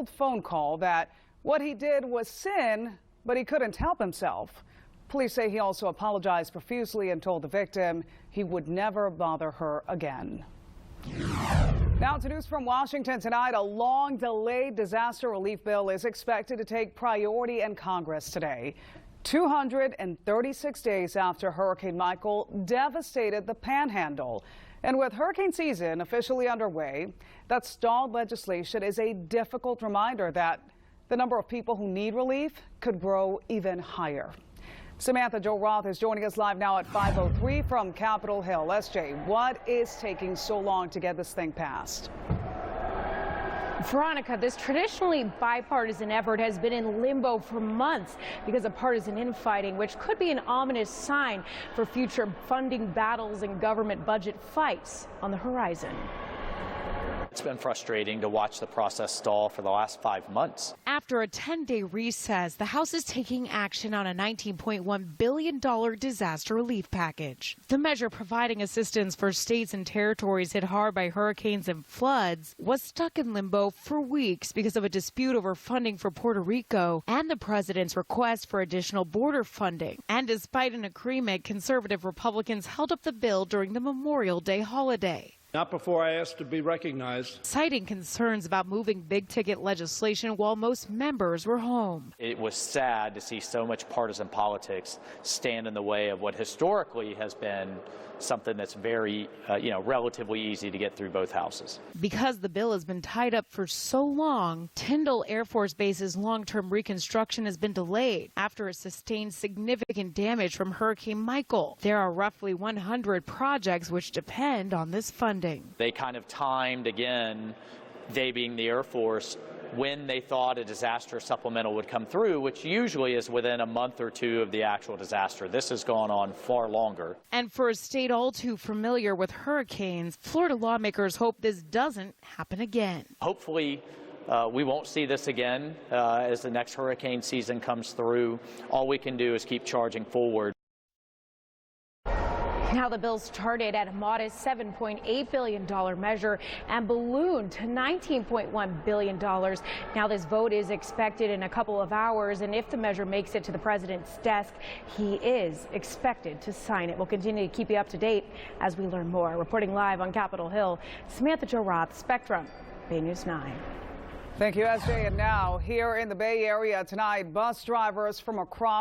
told phone call that what he did was sin, but he couldn't help himself. Police say he also apologized profusely and told the victim he would never bother her again. Now to news from Washington tonight. A long-delayed disaster relief bill is expected to take priority in Congress today. 236 days after Hurricane Michael devastated the Panhandle. And with hurricane season officially underway, that stalled legislation is a difficult reminder that the number of people who need relief could grow even higher. Samantha-Jo is joining us live now at 5:03 from Capitol Hill. SJ, what is taking so long to get this thing passed? Veronica, this traditionally bipartisan effort has been in limbo for months because of partisan infighting, which could be an ominous sign for future funding battles and government budget fights on the horizon. It's been frustrating to watch the process stall for the last 5 months. After a 10-day recess, the House is taking action on a $19.1 billion disaster relief package. The measure providing assistance for states and territories hit hard by hurricanes and floods was stuck in limbo for weeks because of a dispute over funding for Puerto Rico and the president's request for additional border funding. And despite an agreement, conservative Republicans held up the bill during the Memorial Day holiday. Not before I asked to be recognized. Citing concerns about moving big-ticket legislation while most members were home. It was sad to see so much partisan politics stand in the way of what historically has been something that's very, relatively easy to get through both houses. Because the bill has been tied up for so long, Tyndall Air Force Base's long-term reconstruction has been delayed after it sustained significant damage from Hurricane Michael. There are roughly 100 projects which depend on this funding. They kind of timed, again, they being the Air Force, when they thought a disaster supplemental would come through, which usually is within a month or two of the actual disaster. This has gone on far longer. And for a state all too familiar with hurricanes, Florida lawmakers hope this doesn't happen again. Hopefully, we won't see this again as the next hurricane season comes through. All we can do is keep charging forward. Now the bill started at a modest $7.8 billion measure and ballooned to $19.1 billion. Now this vote is expected in a couple of hours, and if the measure makes it to the president's desk, he is expected to sign it. We'll continue to keep you up to date as we learn more. Reporting live on Capitol Hill, Samantha-Jo, Spectrum, BN9. Thank you, SJ. And now, here in the Bay Area tonight, bus drivers from across